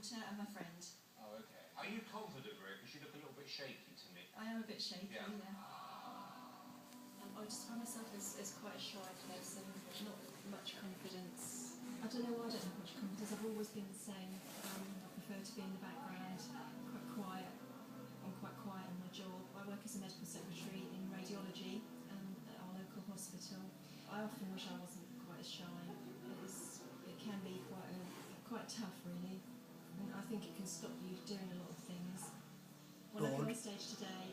daughter and my friend. Oh, okay. Are you confident, Maria? Because you look a little bit shaky to me. I am a bit shaky, Yeah. I describe myself as quite a shy person, not much confidence. I don't know why I don't have much confidence. I've always been the same. I prefer to be in the background, quite quiet. I'm quite quiet in my job. I work as a medical secretary in radiology at our local hospital. I often wish I wasn't quite as shy. It can be quite tough, really. And I think it can stop you doing a lot of things. When I go on stage today,